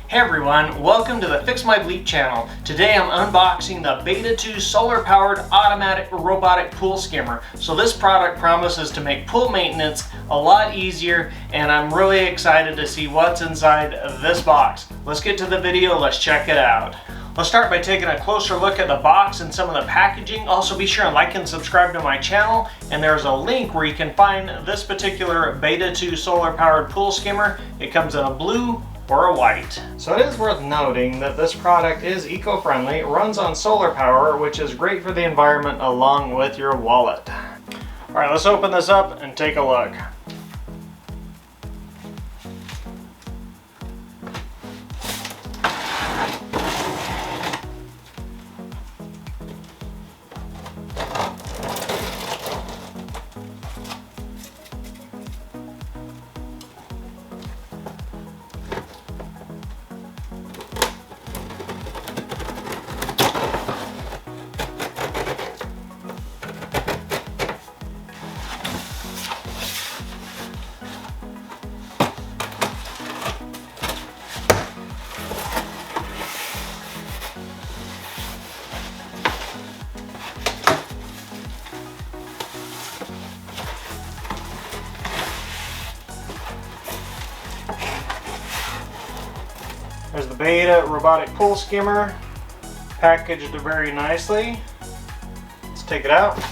Hey everyone, welcome to the Fix My Bleep channel. Today I'm unboxing the Betta 2 solar powered automatic robotic pool skimmer. So this product promises to make pool maintenance a lot easier, and I'm really excited to see what's inside this box. Let's get to the video, let's check it out. Let's start by taking a closer look at the box and some of the packaging. Also be sure and like and subscribe to my channel, and there's a link where you can find this particular Betta 2 solar powered pool skimmer. It comes in a blue or a white. So it is worth noting that this product is eco-friendly, runs on solar power, which is great for the environment along with your wallet. All right, let's open this up and take a look. There's the Betta robotic pool skimmer, packaged very nicely. Let's take it out.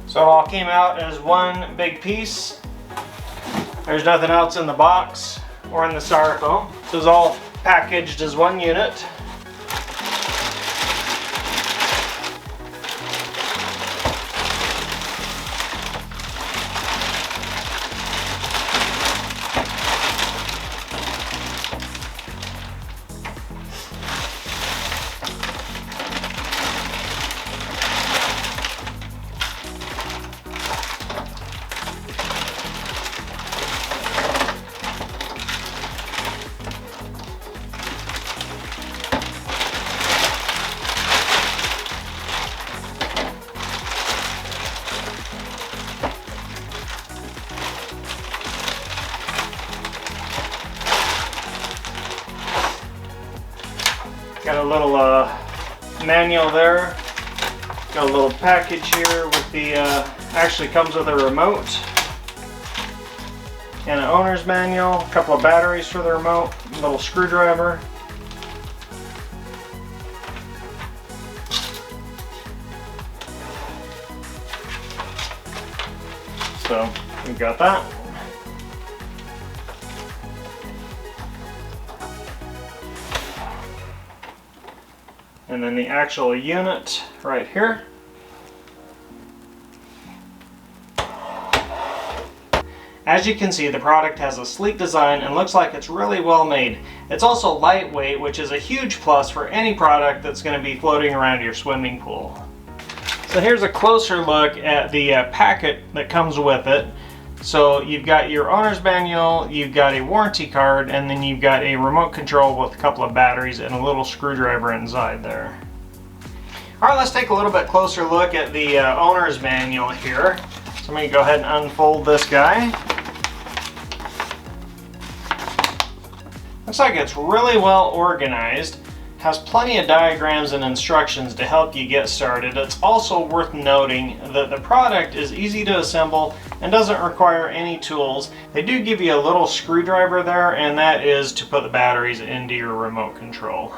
So it all came out as one big piece. There's nothing else in the box or in the styrofoam. This is all packaged as one unit. Got a little manual there. Got a little package here with the, actually comes with a remote and an owner's manual, a couple of batteries for the remote, a little screwdriver. So we've got that. And then the actual unit right here. As you can see, the product has a sleek design and looks like it's really well made. It's also lightweight, which is a huge plus for any product that's going to be floating around your swimming pool. So here's a closer look at the packet that comes with it. So you've got your owner's manual, you've got a warranty card, and then you've got a remote control with a couple of batteries and a little screwdriver inside there. Alright, let's take a little bit closer look at the owner's manual here. So I'm going to go ahead and unfold this guy. Looks like it's really well organized. Has plenty of diagrams and instructions to help you get started. It's also worth noting that the product is easy to assemble and doesn't require any tools. They do give you a little screwdriver there, and that is to put the batteries into your remote control.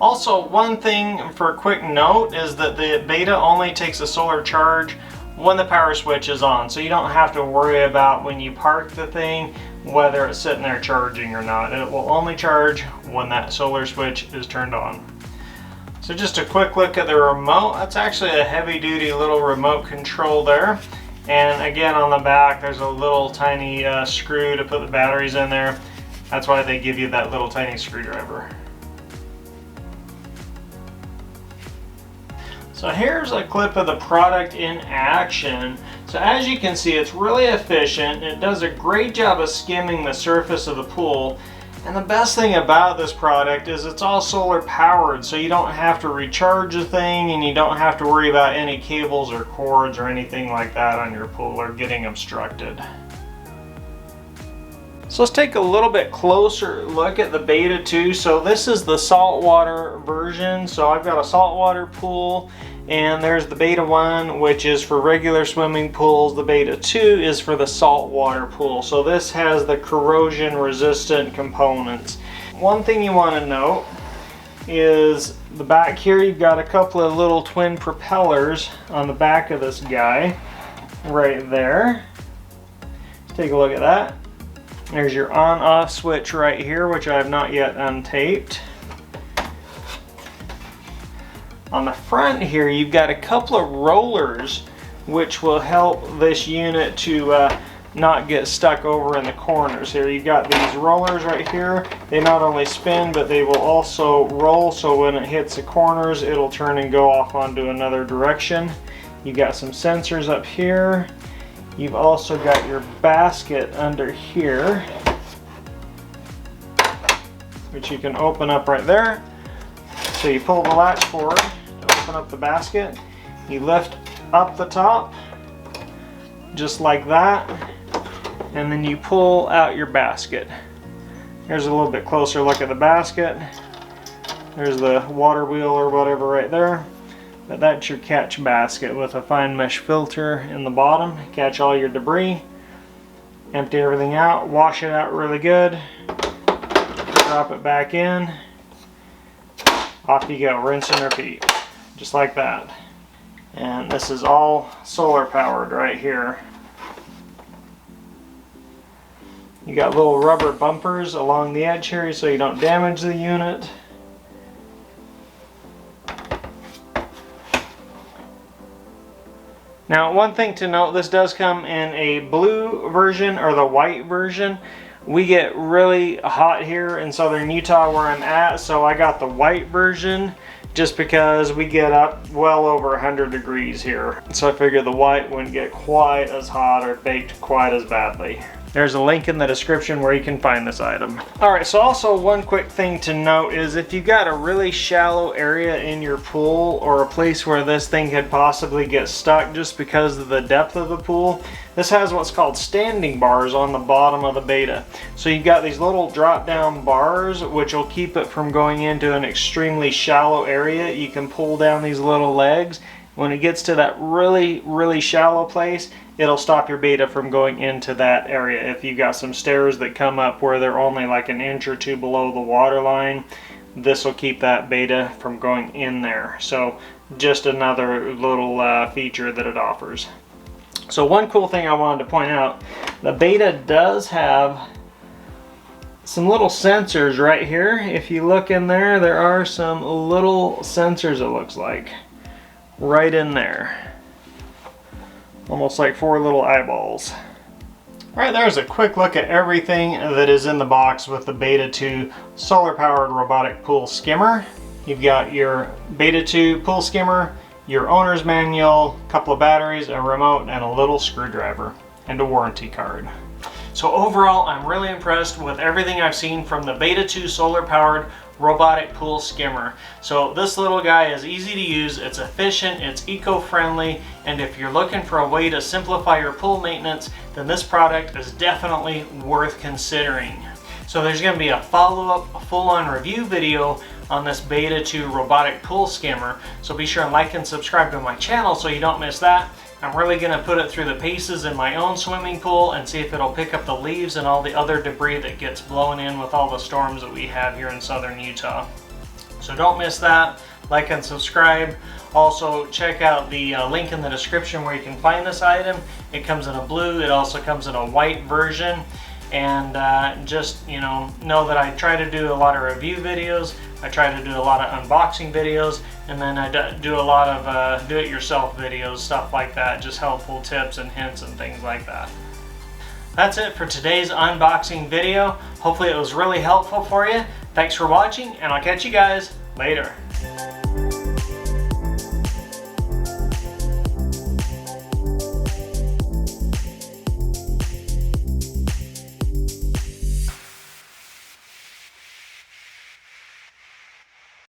Also, one thing for a quick note is that the Betta only takes a solar charge when the power switch is on, so you don't have to worry about when you park the thing whether it's sitting there charging or not. It will only charge when that solar switch is turned on. So just a quick look at the remote. That's actually a heavy-duty little remote control there. And again, on the back there's a little tiny screw to put the batteries in there. That's why they give you that little tiny screwdriver. So here's a clip of the product in action. So as you can see, it's really efficient. It does a great job of skimming the surface of the pool. And the best thing about this product is it's all solar powered, so you don't have to recharge the thing, and you don't have to worry about any cables or cords or anything like that on your pool or getting obstructed. So let's take a little bit closer look at the Betta 2. So this is the saltwater version. So I've got a saltwater pool, and there's the Betta 1, which is for regular swimming pools. The Betta 2 is for the saltwater pool. So this has the corrosion resistant components. One thing you want to note is the back here, you've got a couple of little twin propellers on the back of this guy right there. Let's take a look at that. There's your on-off switch right here, which I have not yet untaped. On the front here, you've got a couple of rollers which will help this unit to not get stuck over in the corners here. You've got these rollers right here. They not only spin, but they will also roll, so when it hits the corners, it'll turn and go off onto another direction. You've got some sensors up here. You've also got your basket under here, which you can open up right there. So you pull the latch forward to open up the basket. You lift up the top, just like that, and then you pull out your basket. Here's a little bit closer look at the basket. There's the water wheel or whatever right there. But that's your catch basket with a fine mesh filter in the bottom. Catch all your debris, empty everything out, wash it out really good, drop it back in, off you go, rinse and repeat, just like that. And this is all solar powered right here. You got little rubber bumpers along the edge here so you don't damage the unit. Now, one thing to note, this does come in a blue version or the white version. We get really hot here in southern Utah where I'm at, so I got the white version just because we get up well over 100 degrees here. So I figured the white wouldn't get quite as hot or baked quite as badly. There's a link in the description where you can find this item. Alright, so also one quick thing to note is if you've got a really shallow area in your pool or a place where this thing could possibly get stuck just because of the depth of the pool, this has what's called standing bars on the bottom of the Betta. So you've got these little drop down bars which will keep it from going into an extremely shallow area. You can pull down these little legs. When it gets to that really shallow place, it'll stop your Betta from going into that area. If you've got some stairs that come up where they're only like an inch or two below the water line, this will keep that Betta from going in there. So just another little feature that it offers. So one cool thing I wanted to point out, the Betta does have some little sensors right here. If you look in there, there are some little sensors, it looks like, right in there. Almost like 4 little eyeballs. Alright, there's a quick look at everything that is in the box with the Betta 2 solar powered robotic pool skimmer. You've got your Betta 2 pool skimmer, your owner's manual, a couple of batteries, a remote, and a little screwdriver, and a warranty card. So overall, I'm really impressed with everything I've seen from the Betta 2 solar powered robotic pool skimmer. So this little guy is easy to use, it's efficient, it's eco-friendly, and if you're looking for a way to simplify your pool maintenance, then this product is definitely worth considering. So there's going to be a follow-up full-on review video on this Betta 2 robotic pool skimmer, so be sure and like and subscribe to my channel so you don't miss that. I'm really going to put it through the paces in my own swimming pool and see if it'll pick up the leaves and all the other debris that gets blown in with all the storms that we have here in southern Utah. So don't miss that. Like and subscribe. Also check out the link in the description where you can find this item. It comes in a blue, it also comes in a white version. And just know that I try to do a lot of review videos, I try to do a lot of unboxing videos, and then I do a lot of do-it-yourself videos, stuff like that, just helpful tips and hints and things like that. That's it for today's unboxing video. Hopefully it was really helpful for you. Thanks for watching, and I'll catch you guys later.